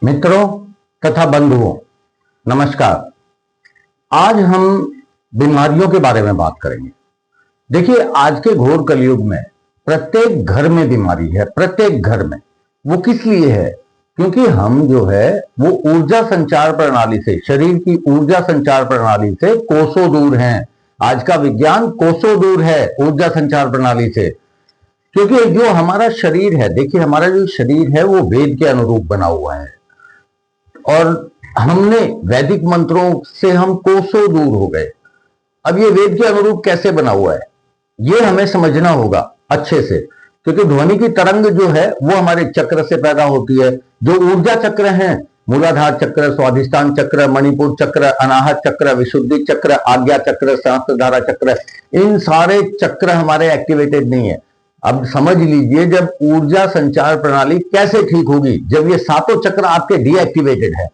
मित्रों तथा बंधुओं, नमस्कार। आज हम बीमारियों के बारे में बात करेंगे। देखिए, आज के घोर कलयुग में प्रत्येक घर में बीमारी है, प्रत्येक घर में। वो किस लिए है? क्योंकि हम जो है वो ऊर्जा संचार प्रणाली से, शरीर की ऊर्जा संचार प्रणाली से कोसों दूर हैं। आज का विज्ञान कोसों दूर है ऊर्जा संचार प्रणाली से। क्योंकि जो हमारा शरीर है, देखिए हमारा जो शरीर है वो वेद के अनुरूप बना हुआ है और हमने वैदिक मंत्रों से हम कोसों दूर हो गए। अब ये वेद के अनुरूप कैसे बना हुआ है, ये हमें समझना होगा अच्छे से। क्योंकि ध्वनि की तरंग जो है वो हमारे चक्र से पैदा होती है। जो ऊर्जा चक्र हैं, मूलाधार चक्र, स्वाधिष्ठान चक्र, मणिपुर चक्र, अनाहत चक्र, विशुद्धि चक्र, आज्ञा चक्र, सहस्त्रधारा चक्र, इन सारे चक्र हमारे एक्टिवेटेड नहीं है। अब समझ लीजिए, जब ऊर्जा संचार प्रणाली कैसे ठीक होगी जब ये सातों चक्र आपके डीएक्टिवेटेड है।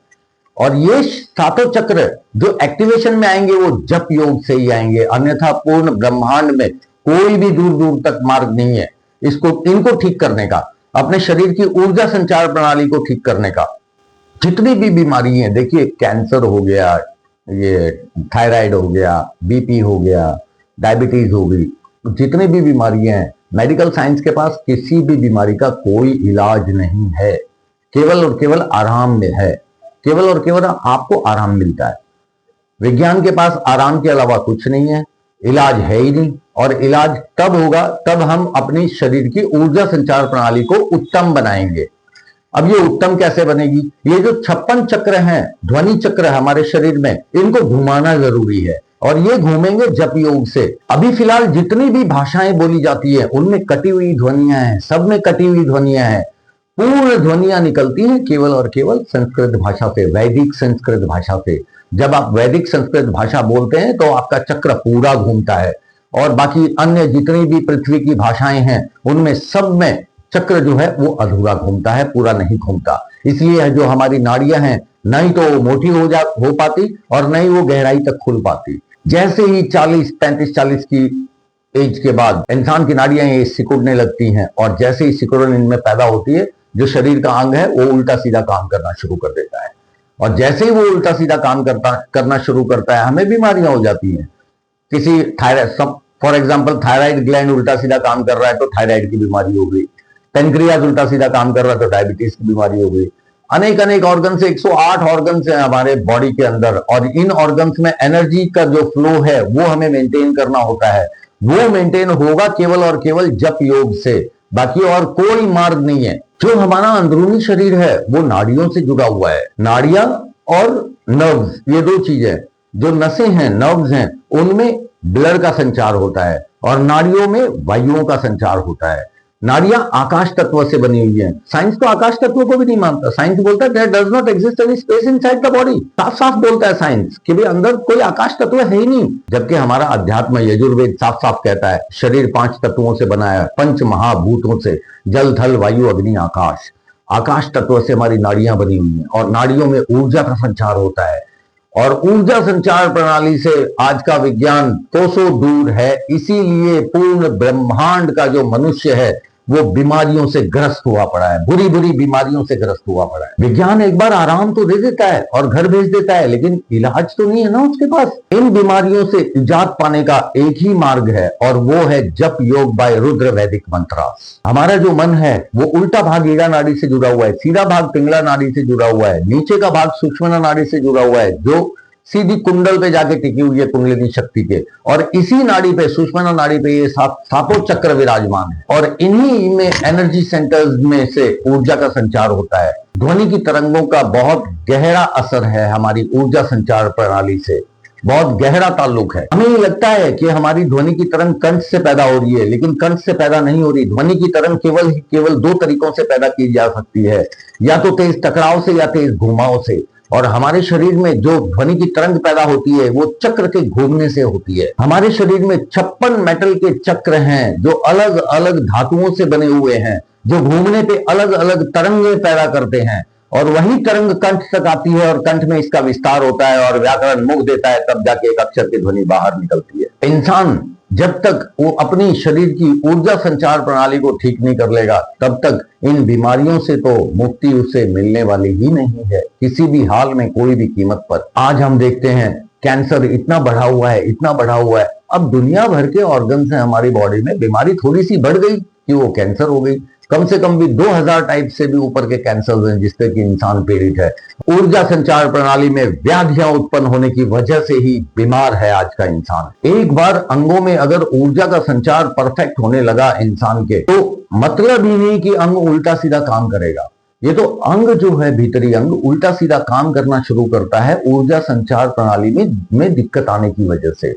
और ये सातों चक्र जो एक्टिवेशन में आएंगे वो जप योग से ही आएंगे, अन्यथा पूर्ण ब्रह्मांड में कोई भी दूर दूर तक मार्ग नहीं है इनको ठीक करने का, अपने शरीर की ऊर्जा संचार प्रणाली को ठीक करने का। जितनी भी बीमारी है, देखिए कैंसर हो गया, ये थायराइड हो गया, बीपी हो गया, डायबिटीज हो गई, जितनी भी बीमारियां हैं, मेडिकल साइंस के पास किसी भी बीमारी का कोई इलाज नहीं है। केवल और केवल आराम में है, केवल और केवल आपको आराम मिलता है। विज्ञान के पास आराम के अलावा कुछ नहीं है, इलाज है ही नहीं। और इलाज तब होगा तब हम अपनी शरीर की ऊर्जा संचार प्रणाली को उत्तम बनाएंगे। अब ये उत्तम कैसे बनेगी? ये जो 56 चक्र हैं, ध्वनि चक्र हमारे शरीर में, इनको घुमाना जरूरी है और ये घूमेंगे जप योग से। अभी फिलहाल जितनी भी भाषाएं बोली जाती है उनमें कटी हुई ध्वनियां हैं, सब में कटी हुई ध्वनियां हैं। पूर्ण ध्वनियां निकलती हैं केवल और केवल संस्कृत भाषा से, वैदिक संस्कृत भाषा से। जब आप वैदिक संस्कृत भाषा बोलते हैं तो आपका चक्र पूरा घूमता है और बाकी अन्य जितनी भी पृथ्वी की भाषाएं हैं उनमें सब में चक्र जो है वो अधूरा घूमता है, पूरा नहीं घूमता। इसलिए जो हमारी नाड़ियां हैं, नहीं तो वो मोटी हो पाती और नहीं वो गहराई तक खुल पाती। जैसे ही 35-40 की एज के बाद इंसान की नाड़ियां ये सिकुड़ने लगती हैं और जैसे ही सिकुड़न इनमें पैदा होती है, जो शरीर का अंग है वो उल्टा सीधा काम करना शुरू कर देता है। और जैसे ही वो उल्टा सीधा काम करना शुरू करता है, हमें बीमारियां हो जाती हैं। किसी thyroid, for example thyroid gland उल्टा सीधा काम कर रहा है तो थायराइड की बीमारी हो गई। पेनक्रियाज उल्टा सीधा काम कर रहा है तो डायबिटीज की बीमारी हो गई। अनेक ऑर्गन से, 108 ऑर्गन है हमारे बॉडी के अंदर और इन ऑर्गन्स में एनर्जी का जो फ्लो है वो हमें मेंटेन करना होता है। वो मेंटेन होगा केवल और केवल जप योग से, बाकी और कोई मार्ग नहीं है। जो हमारा अंदरूनी शरीर है वो नाड़ियों से जुड़ा हुआ है। नाड़ियां और नर्व्स, ये दो चीजें, जो नसें हैं, नर्व्स हैं, उनमें ब्लड का संचार होता है और नाड़ियों में वायुओं का संचार होता है। नाड़ियां आकाश तत्व से बनी हुई हैं। साइंस तो आकाश तत्व को भी नहीं मानता। साइंस बोलता है there does not exist any space inside the body. साफ साफ बोलता है साइंस कि भाई अंदर कोई आकाश तत्व है ही नहीं। जबकि हमारा अध्यात्म यजुर्वेद साफ साफ कहता है शरीर 5 तत्वों से बना है, 5 महाभूतों से, जल थल वायु अग्नि आकाश। आकाश तत्व से हमारी नाड़ियां बनी हुई हैं और नाड़ियों में ऊर्जा का संचार होता है और ऊर्जा संचार प्रणाली से आज का विज्ञान कोसों दूर है। इसीलिए पूर्ण ब्रह्मांड का जो मनुष्य है वो बीमारियों से ग्रस्त हुआ पड़ा है, बुरी बुरी बीमारियों से ग्रस्त हुआ पड़ा है। विज्ञान एक बार आराम तो दे देता है और घर भेज देता है, लेकिन इलाज तो नहीं है ना उसके पास। इन बीमारियों से निजात पाने का एक ही मार्ग है और वो है जप योग बाय रुद्र वैदिक मंत्रास। हमारा जो मन है वो उल्टा भाग ईड़ा नाड़ी से जुड़ा हुआ है, सीधा भाग पिंगला नाड़ी से जुड़ा हुआ है, नीचे का भाग सुषुम्ना नाड़ी से जुड़ा हुआ है जो सीधी कुंडल पे जाके टिकी हुई है कुंडलिनी शक्ति के। और इसी नाड़ी पे, सुषुम्ना नाड़ी पे, ये सातों चक्र विराजमान है और इन्हीं में एनर्जी सेंटर्स में से ऊर्जा का संचार होता है। ध्वनि की तरंगों का बहुत गहरा असर है हमारी ऊर्जा संचार प्रणाली से, बहुत गहरा ताल्लुक है। हमें ये लगता है कि हमारी ध्वनि की तरंग कंठ से पैदा हो रही है, लेकिन कंठ से पैदा नहीं हो रही। ध्वनि की तरंग केवल 2 तरीकों से पैदा की जा सकती है, या तो तेज टकराव से या तेज घुमाव से। और हमारे शरीर में जो ध्वनि की तरंग पैदा होती है वो चक्र के घूमने से होती है। हमारे शरीर में 56 मेटल के चक्र हैं जो अलग अलग धातुओं से बने हुए हैं, जो घूमने पे अलग अलग तरंगें पैदा करते हैं और वही तरंग कंठ तक आती है और कंठ में इसका विस्तार होता है और व्याकरण मुख देता है, तब जाके एक अक्षर की ध्वनि बाहर निकलती है। इंसान जब तक वो अपनी शरीर की ऊर्जा संचार प्रणाली को ठीक नहीं कर लेगा, तब तक इन बीमारियों से तो मुक्ति उसे मिलने वाली ही नहीं है, किसी भी हाल में, कोई भी कीमत पर। आज हम देखते हैं कैंसर इतना बढ़ा हुआ है, इतना बढ़ा हुआ है। अब दुनिया भर के ऑर्गन है हमारी बॉडी में, बीमारी थोड़ी सी बढ़ गई कि वो कैंसर हो गई। कम से कम भी 2000 टाइप से भी ऊपर के कैंसर हैं जिससे कि इंसान पीड़ित है। ऊर्जा संचार प्रणाली में व्याधियां उत्पन्न होने की वजह से ही बीमार है आज का इंसान। एक बार अंगों में अगर ऊर्जा का संचार परफेक्ट होने लगा इंसान के, तो मतलब ही नहीं कि अंग उल्टा सीधा काम करेगा। ये तो अंग जो है, भीतरी अंग उल्टा सीधा काम करना शुरू करता है ऊर्जा संचार प्रणाली में दिक्कत आने की वजह से।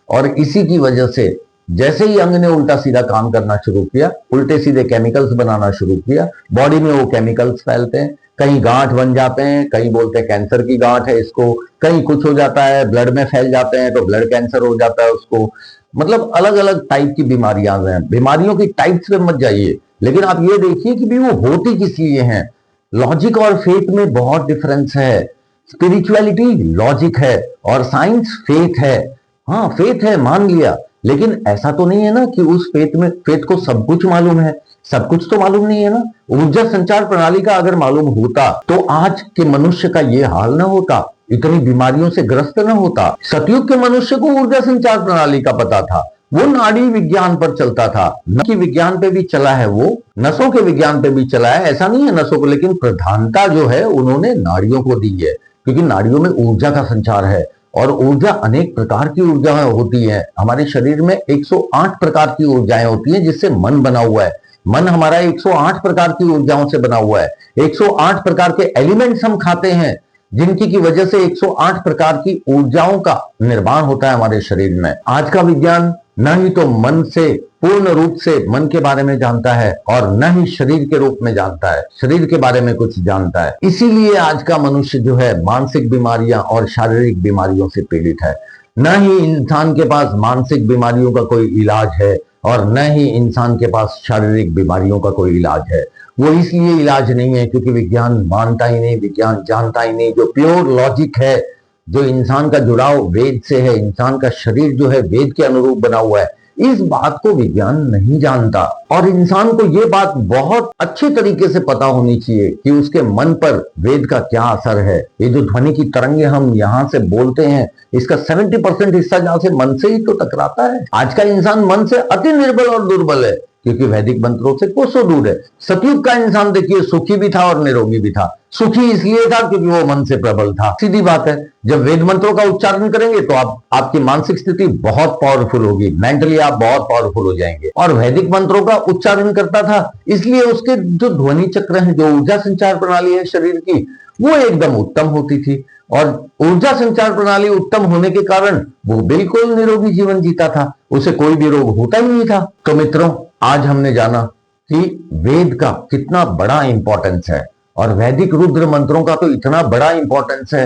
और इसी की वजह से जैसे ही अंग ने उल्टा सीधा काम करना शुरू किया, उल्टे सीधे केमिकल्स बनाना शुरू किया, बॉडी में वो केमिकल्स फैलते हैं, कहीं गांठ बन जाते हैं, कहीं बोलते हैं कैंसर की गांठ है इसको, कहीं कुछ हो जाता है, ब्लड में फैल जाते हैं तो ब्लड कैंसर हो जाता है उसको। मतलब अलग अलग टाइप की बीमारियां हैं। बीमारियों की टाइप्स पे मत जाइए, लेकिन आप ये देखिए कि भी वो होती किस लिए हैं। लॉजिक और फेथ में बहुत डिफरेंस है। स्पिरिचुअलिटी लॉजिक है और साइंस फेथ है। हाँ, फेथ है मान लिया, लेकिन ऐसा तो नहीं है ना कि उस फेथ को सब कुछ मालूम है। सब कुछ तो मालूम नहीं है ना। ऊर्जा संचार प्रणाली का अगर मालूम होता तो आज के मनुष्य का ये हाल ना होता, इतनी बीमारियों से ग्रस्त ना होता। सतयुग के मनुष्य को ऊर्जा संचार प्रणाली का पता था, वो नाड़ी विज्ञान पर चलता था। नस की विज्ञान पे भी चला है, वो नसों के विज्ञान पे भी चला है, ऐसा नहीं है नसों को, लेकिन प्रधानता जो है उन्होंने नाड़ियों को दी है, क्योंकि नाड़ियों में ऊर्जा का संचार है। और ऊर्जा अनेक प्रकार की ऊर्जा होती है। हमारे शरीर में 108 प्रकार की ऊर्जाएं होती हैं जिससे मन बना हुआ है। मन हमारा 108 प्रकार की ऊर्जाओं से बना हुआ है। 108 प्रकार के एलिमेंट्स हम खाते हैं जिनकी की वजह से 108 प्रकार की ऊर्जाओं का निर्माण होता है हमारे शरीर में। आज का विज्ञान न ही तो मन से पूर्ण रूप से मन के बारे में जानता है और न ही शरीर के रूप में जानता है, शरीर के बारे में कुछ जानता है। इसीलिए आज का मनुष्य जो है मानसिक बीमारियां और शारीरिक बीमारियों से पीड़ित है। न ही इंसान के पास मानसिक बीमारियों का कोई इलाज है और न ही इंसान के पास शारीरिक बीमारियों का कोई इलाज है। वो इसलिए इलाज नहीं है क्योंकि विज्ञान मानता ही नहीं, विज्ञान जानता ही नहीं। जो प्योर लॉजिक है, जो इंसान का जुड़ाव वेद से है, इंसान का शरीर जो है वेद के अनुरूप बना हुआ है, इस बात को विज्ञान नहीं जानता। और इंसान को ये बात बहुत अच्छे तरीके से पता होनी चाहिए कि उसके मन पर वेद का क्या असर है। ये जो ध्वनि की तरंगे हम यहाँ से बोलते हैं, इसका 70% हिस्सा जहां से मन से ही तो टकराता है। आज का इंसान मन से अति निर्बल और दुर्बल है क्योंकि वैदिक मंत्रों से कोसों दूर है। सतयुग का इंसान देखिए सुखी भी था और निरोगी भी था। सुखी इसलिए था क्योंकि वो मन से प्रबल था। सीधी बात है, जब वेद मंत्रों का उच्चारण करेंगे तो आपकी मानसिक स्थिति बहुत पावरफुल होगी, मेंटली आप बहुत पावरफुल हो जाएंगे। और वैदिक मंत्रों का उच्चारण करता था इसलिए उसके जो ध्वनि चक्र है, जो ऊर्जा संचार प्रणाली है शरीर की, वो एकदम उत्तम होती थी। और ऊर्जा संचार प्रणाली उत्तम होने के कारण वो बिल्कुल निरोगी जीवन जीता था, उसे कोई भी रोग होता ही नहीं था। तो मित्रों, आज हमने जाना कि वेद का कितना बड़ा इंपॉर्टेंस है और वैदिक रुद्र मंत्रों का तो इतना बड़ा इंपॉर्टेंस है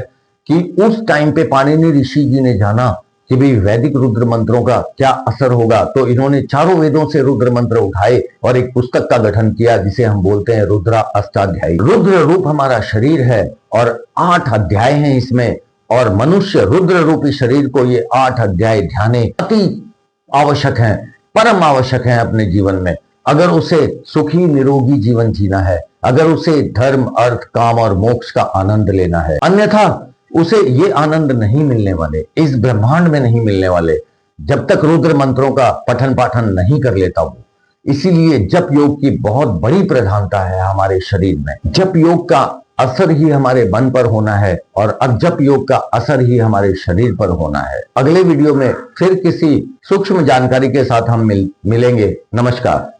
कि उस टाइम पे पाणिनि ऋषि जी ने जाना कि भाई वैदिक रुद्र मंत्रों का क्या असर होगा, तो इन्होंने चारों वेदों से रुद्र मंत्र उठाए और एक पुस्तक का गठन किया जिसे हम बोलते हैं रुद्रा अष्टाध्यायी। रुद्र रूप हमारा शरीर है और 8 अध्याय हैं इसमें, और मनुष्य रुद्र रूपी शरीर को ये 8 अध्याय ध्याने अति आवश्यक हैं, परम आवश्यक हैं अपने जीवन में। अगर उसे सुखी निरोगी जीवन जीना है, अगर उसे धर्म, अर्थ, काम और मोक्ष का आनंद लेना है, अन्यथा उसे ये आनंद नहीं मिलने वाले, इस ब्रह्मांड में नहीं मिलने वाले, जब तक रुद्र मंत्रों का पठन पाठन नहीं कर लेता वो। इसीलिए जप योग की बहुत बड़ी प्रधानता है हमारे शरीर में। जप योग का असर ही हमारे मन पर होना है और अजप योग का असर ही हमारे शरीर पर होना है। अगले वीडियो में फिर किसी सूक्ष्म जानकारी के साथ हम मिलेंगे। नमस्कार।